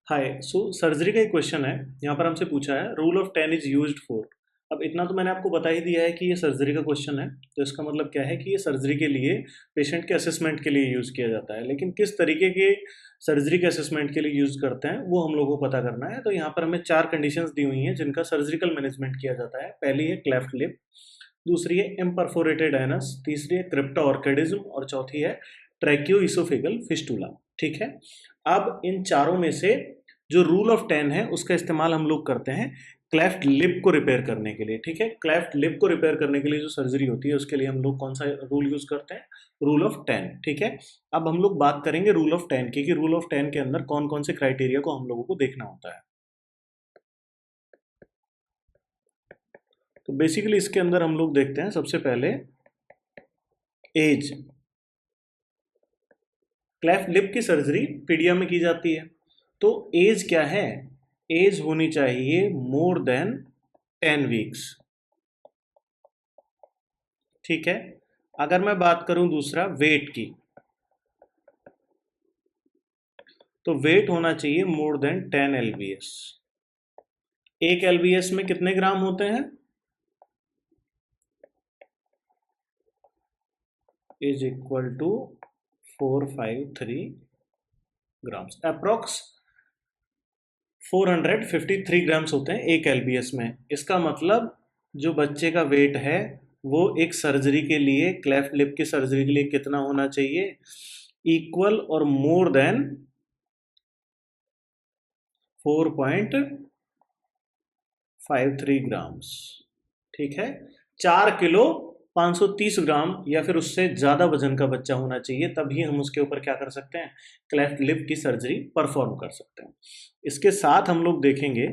हाय surgery का एक question है। यहाँ पर हमसे पूछा है rule of 10 is used for. अब इतना तो मैंने आपको बता ही दिया है कि ये सर्जरी का क्वेश्चन है, तो इसका मतलब क्या है कि ये सर्जरी के लिए पेशेंट के असेसमेंट के लिए यूज़ किया जाता है। लेकिन किस तरीके के सर्जरी के असेसमेंट के लिए यूज़ करते हैं वो हम लोगों को पता करना है। तो यहाँ पर हमें 4 कंडीशंस दी हुई हैं जिनका सर्जिकल मैनेजमेंट किया जाता है। पहली है क्लेफ्ट लिप, दूसरी है इम्परफोरेटेड एनस, तीसरी है क्रिप्टोऑर्किडिज्म और चौथी है ट्रैकियोइसोफेगल फिस्टुला। ठीक है, अब इन चारों में से जो रूल ऑफ 10 है उसका इस्तेमाल हम लोग करते हैं क्लेफ्ट लिप को रिपेयर करने के लिए। ठीक है, क्लेफ्ट लिप को रिपेयर करने के लिए जो सर्जरी होती है उसके लिए हम लोग कौन सा रूल यूज करते हैं? Rule of 10। ठीक है, अब हम लोग बात करेंगे रूल ऑफ 10 की कि रूल ऑफ 10 के अंदर कौन कौन से क्राइटेरिया को हम लोगों को देखना होता है। तो बेसिकली इसके अंदर हम लोग देखते हैं सबसे पहले एज। क्लेफ्ट लिप की सर्जरी पीडिया में की जाती है, तो एज क्या है? एज होनी चाहिए मोर देन 10 वीक्स। ठीक है, अगर मैं बात करूं दूसरा वेट की, तो वेट होना चाहिए मोर देन 10 एलबीएस। एक एलबीएस में कितने ग्राम होते हैं? Is equal to 453 grams, approx 453 grams होते हैं एक एलबीएस में। इसका मतलब जो बच्चे का वेट है वो एक सर्जरी के लिए, क्लेफ्ट लिप की सर्जरी के लिए कितना होना चाहिए? इक्वल और मोर देन 4.53 ग्राम्स। ठीक है, 4 किलो 530 ग्राम या फिर उससे ज़्यादा वजन का बच्चा होना चाहिए, तभी हम उसके ऊपर क्या कर सकते हैं? क्लेफ्ट लिप की सर्जरी परफॉर्म कर सकते हैं। इसके साथ हम लोग देखेंगे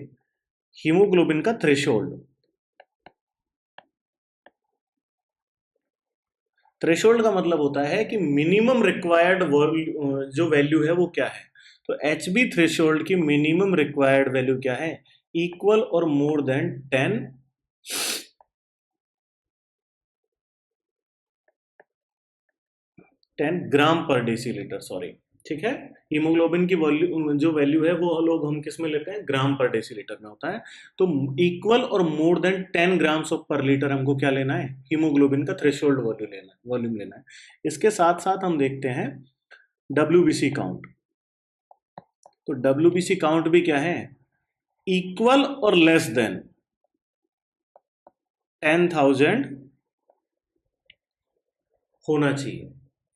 हीमोग्लोबिन का थ्रेशोल्ड। थ्रेशोल्ड का मतलब होता है कि मिनिमम रिक्वायर्ड जो वैल्यू है वो क्या है। तो एच बी थ्रेशोल्ड की मिनिमम रिक्वायर्ड वैल्यू क्या है? इक्वल और मोर देन 10 ग्राम पर डेसीलीटर, सॉरी। ठीक है, हीमोग्लोबिन की वॉल्यू जो वैल्यू है वो लोग हम किस में लेते हैं? ग्राम पर डेसीलीटर में होता है। तो इक्वल और मोर देन 10 ग्राम्स ऑफ पर लीटर हमको क्या लेना है? हीमोग्लोबिन का थ्रेशोल्ड वॉल्यूम लेना है। इसके साथ साथ हम देखते हैं डब्ल्यूबीसी काउंट। तो डब्ल्यूबीसी काउंट भी क्या है? इक्वल और लेस देन 10,000 होना चाहिए।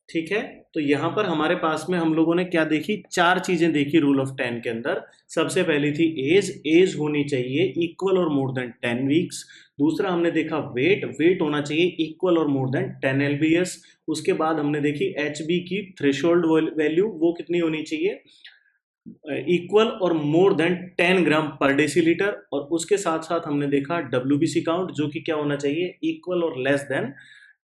ठीक है, तो यहां पर हमारे पास में हम लोगों ने क्या देखी? 4 चीजें देखी रूल ऑफ 10 के अंदर। सबसे पहली थी एज, एज होनी चाहिए इक्वल और मोर देन 10 वीक्स। दूसरा हमने देखा वेट, वेट होना चाहिए इक्वल और मोर देन 10 एलबीएस। उसके बाद हमने देखी एच बी की थ्रेशोल्ड वैल्यू, वो कितनी होनी चाहिए? इक्वल और मोर देन 10 ग्राम पर डेसीलीटर। और उसके साथ साथ हमने देखा डब्ल्यूबीसी काउंट, जो कि क्या होना चाहिए? इक्वल और लेस देन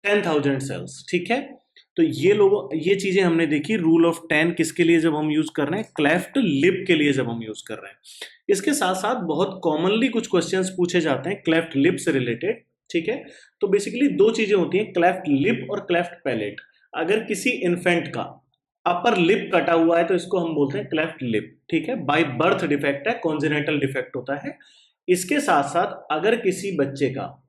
10,000 सेल्स। ठीक है, तो ये चीजें हमने देखी रूल ऑफ 10 किसके लिए जब हम यूज कर रहे हैं? क्लेफ्ट लिप के लिए जब हम यूज कर रहे हैं। इसके साथ साथ बहुत कॉमनली कुछ क्वेश्चंस पूछे जाते हैं क्लेफ्ट लिप से रिलेटेड। ठीक है, तो बेसिकली दो चीजें होती हैं, क्लेफ्ट लिप और क्लेफ्ट पैलेट। अगर किसी इन्फेंट का अपर लिप कटा हुआ है तो इसको हम बोलते हैं क्लेफ्ट लिप। ठीक है, बाय बर्थ डिफेक्ट है, कॉन्जेनेटल डिफेक्ट होता है। इसके साथ साथ अगर किसी बच्चे का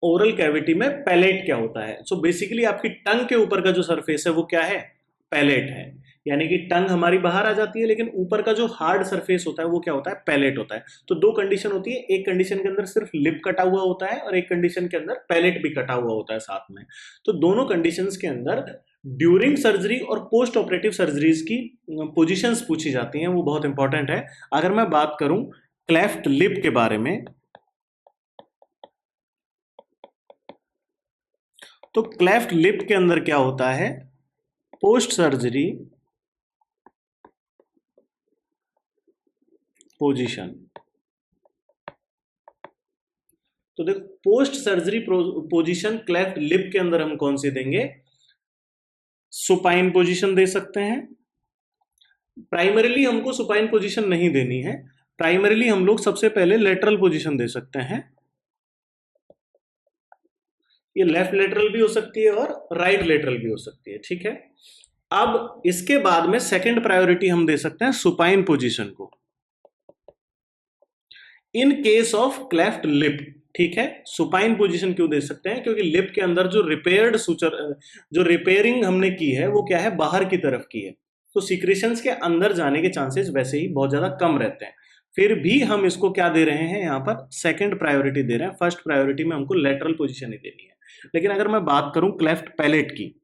ओरल कैविटी में पैलेट क्या होता है? सो बेसिकली आपकी टंग के ऊपर का जो सरफेस है वो क्या है? पैलेट है। यानी कि टंग हमारी बाहर आ जाती है लेकिन ऊपर का जो हार्ड सरफेस होता है वो क्या होता है? पैलेट होता है। तो दो कंडीशन होती है, एक कंडीशन के अंदर सिर्फ लिप कटा हुआ होता है और एक कंडीशन के अंदर पैलेट भी कटा हुआ होता है साथ में। तो दोनों कंडीशंस के अंदर ड्यूरिंग सर्जरी और पोस्ट ऑपरेटिव सर्जरीज की पोजीशंस पूछी जाती हैं, वो बहुत इंपॉर्टेंट है। अगर मैं बात करूं क्लेफ्ट लिप के बारे में, तो क्लेफ्ट लिप के अंदर क्या होता है? Post surgery position. तो देखो, post surgery position cleft lip के अंदर हम कौन सी देंगे? सुपाइन पोजीशन दे सकते हैं। प्राइमरीली हमको सुपाइन पोजीशन नहीं देनी है, प्राइमरीली हम लोग सबसे पहले लेटरल पोजीशन दे सकते हैं। ये लेफ्ट लेटरल भी हो सकती है और राइट लेटरल भी हो सकती है। ठीक है, अब इसके बाद में सेकंड प्रायोरिटी हम दे सकते हैं सुपाइन पोजीशन को in case of cleft lip. ठीक है, सुपाइन पोजीशन क्यों दे सकते हैं? क्योंकि लिप के अंदर जो रिपेयर्ड सुचर, जो रिपेयरिंग हमने की है वो क्या है, बाहर की तरफ की है, तो सीक्रेशंस के अंदर जाने के चांसेस वैसे ही बहुत ज्यादा कम रहते हैं। फिर भी हम इसको क्या दे रहे हैं, यहाँ पर सेकंड प्रायोरिटी दे रहे हैं। फर्स्ट प्रायोरिटी में हमको लेटरल पोजीशन ही देनी है। लेकिन अगर मैं बात करूं क्लेफ्ट पैलेट की,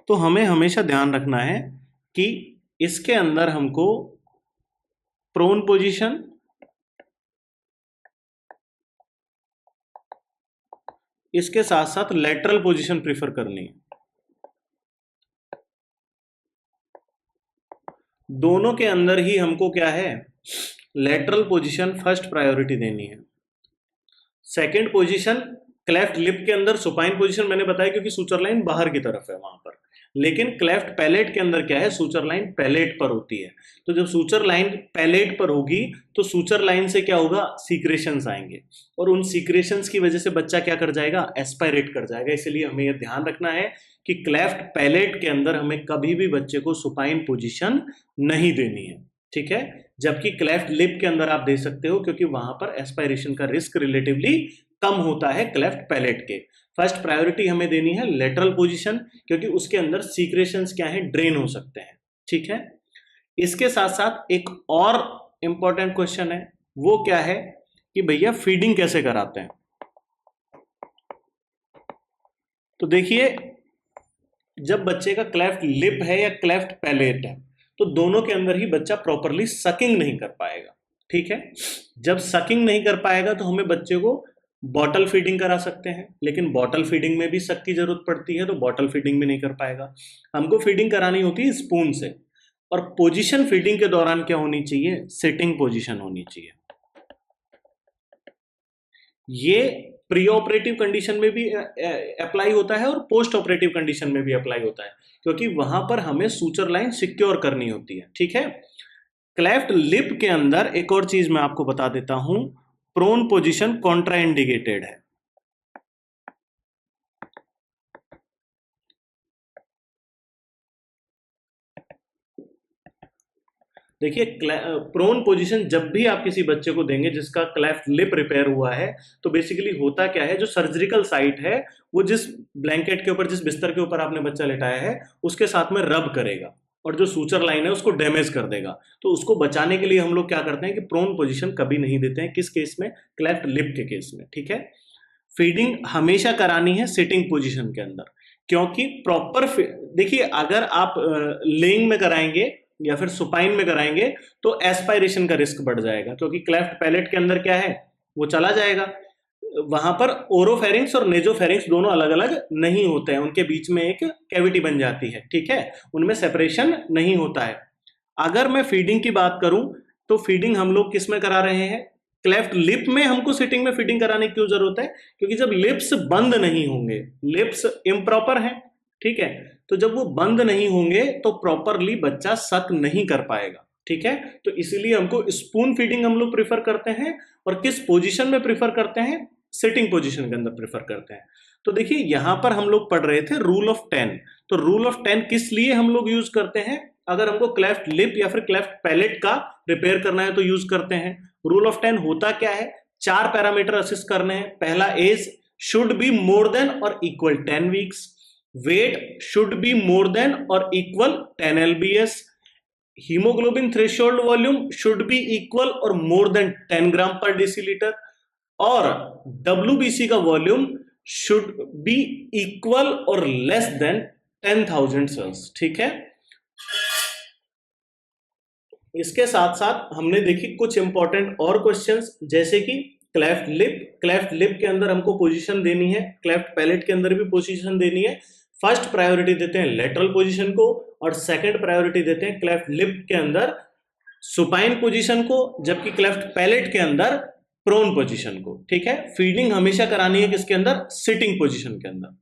तो हमें हमेशा ध्यान रखना है कि इसके अंदर हमको प्रोन पोजीशन, इसके साथ साथ लेटरल पोजीशन प्रीफर करनी है। दोनों के अंदर ही हमको क्या है, लेटरल पोजीशन फर्स्ट प्रायोरिटी देनी है। सेकंड पोजीशन क्लेफ्ट लिप के अंदर सुपाइन पोजीशन मैंने बताया क्योंकि सूचर लाइन बाहर की तरफ है वहां पर। लेकिन क्लेफ्ट पैलेट के अंदर क्या है, सूचर लाइन पैलेट पर होती है। तो जब सूचर लाइन पैलेट पर होगी तो सूचर लाइन से क्या होगा, सीक्रेशंस आएंगे, और उन सीक्रेशंस की वजह से बच्चा क्या कर जाएगा, एस्पायरेट कर जाएगा। इसलिए हमें यह ध्यान रखना है कि क्लेफ्ट पैलेट के अंदर हमें कभी भी बच्चे को सुपाइन पोजीशन नहीं देनी है। ठीक है, जबकि क्लेफ्ट लिप के अंदर आप दे सकते हो क्योंकि वहां पर एस्पायरेशन का रिस्क रिलेटिवली कम होता है क्लेफ्ट पैलेट के। फर्स्ट प्रायोरिटी हमें देनी है लेटरल पोजीशन क्योंकि उसके अंदर सीक्रेशंस क्या है, ड्रेन हो सकते हैं। ठीक है, इसके साथ साथ एक और इंपॉर्टेंट क्वेश्चन है, वो क्या है कि भैया फीडिंग कैसे कराते हैं। तो देखिए, जब बच्चे का क्लेफ्ट लिप है या क्लेफ्ट पैलेट है तो दोनों के अंदर ही बच्चा प्रॉपरली सकिंग नहीं कर पाएगा। ठीक है, जब सकिंग नहीं कर पाएगा तो हमें बच्चे को बॉटल फीडिंग करा सकते हैं, लेकिन बॉटल फीडिंग में भी सक की जरूरत पड़ती है तो बॉटल फीडिंग भी नहीं कर पाएगा। हमको फीडिंग करानी होती है स्पून से। और पोजीशन फीडिंग के दौरान क्या होनी चाहिए, सिटिंग पोजीशन होनी चाहिए। ये प्री ऑपरेटिव कंडीशन में भी अप्लाई होता है और पोस्ट ऑपरेटिव कंडीशन में भी अप्लाई होता है क्योंकि वहां पर हमें सूचर लाइन सिक्योर करनी होती है। ठीक है, क्लेफ्ट लिप के अंदर एक और चीज मैं आपको बता देता हूं, प्रोन पोजीशन कॉन्ट्राइंडिकेटेड है। देखिए, प्रोन पोजीशन जब भी आप किसी बच्चे को देंगे जिसका क्लेफ्ट लिप रिपेयर हुआ है तो बेसिकली होता क्या है, जो सर्जिकल साइट है वो जिस ब्लैंकेट के ऊपर, जिस बिस्तर के ऊपर आपने बच्चा लेटाया है उसके साथ में रब करेगा और जो सूचर लाइन है उसको डैमेज कर देगा। तो उसको बचाने के लिए हम लोग क्या करते हैं कि प्रोन पोजीशन कभी नहीं देते हैं। किस केस में, क्लेफ्ट लिप के केस में। ठीक है, फीडिंग हमेशा करानी है सिटिंग पोजीशन के अंदर क्योंकि प्रॉपर, देखिए अगर आप लेइंग में कराएंगे या फिर सुपाइन में कराएंगे तो एस्पायरेशन का रिस्क बढ़ जाएगा क्योंकि क्लेफ्ट पैलेट के अंदर क्या है, वो चला जाएगा। वहां पर ओरोफेरिंक्स और नेजोफेरिंक्स दोनों अलग अलग नहीं होते हैं, उनके बीच में एक कैविटी बन जाती है। ठीक है, उनमें सेपरेशन नहीं होता है। अगर मैं फीडिंग की बात करूं तो फीडिंग हम लोग किस में करा रहे हैं, क्लेफ्ट लिप में। हमको सिटिंग में फीडिंग कराने की क्यों जरूरत है, क्योंकि जब लिप्स बंद नहीं होंगे, लिप्स इम्प्रॉपर हैं, ठीक है, तो जब वो बंद नहीं होंगे तो प्रॉपरली बच्चा सक नहीं कर पाएगा। ठीक है, तो इसीलिए हमको स्पून फीडिंग हम लोग प्रेफर करते हैं। और किस पोजीशन में प्रेफर करते हैं, सिटिंग पोजीशन के अंदर प्रेफर करते हैं। तो देखिए यहां पर हम लोग पढ़ रहे थे रूल ऑफ 10। तो रूल ऑफ 10 किस लिए हम लोग यूज करते हैं, अगर हमको क्लेफ्ट लिप या फिर क्लेफ्ट पैलेट का रिपेयर करना है तो यूज करते हैं। रूल ऑफ 10 होता क्या है, 4 पैरामीटर असिस्ट करने हैं। पहला, age should be more than और equal 10 weeks, weight should be more than और equal 10 lbs, haemoglobin threshold volume should be equal और मोर देन 10 ग्राम पर डेसीलीटर, और WBC का वॉल्यूम शुड बी इक्वल और लेस देन 10,000 सेल्स। ठीक है, इसके साथ साथ हमने देखी कुछ इंपॉर्टेंट और क्वेश्चंस, जैसे कि क्लेफ्ट लिप के अंदर हमको पोजीशन देनी है, क्लेफ्ट पैलेट के अंदर भी पोजीशन देनी है। फर्स्ट प्रायोरिटी देते हैं लेटरल पोजीशन को और सेकंड प्रायोरिटी देते हैं क्लेफ्ट लिप के अंदर सुपाइन पोजीशन को, जबकि क्लेफ्ट पैलेट के अंदर प्रोन पोजीशन को। ठीक है, फीडिंग हमेशा करानी है किसके अंदर, सिटिंग पोजीशन के अंदर।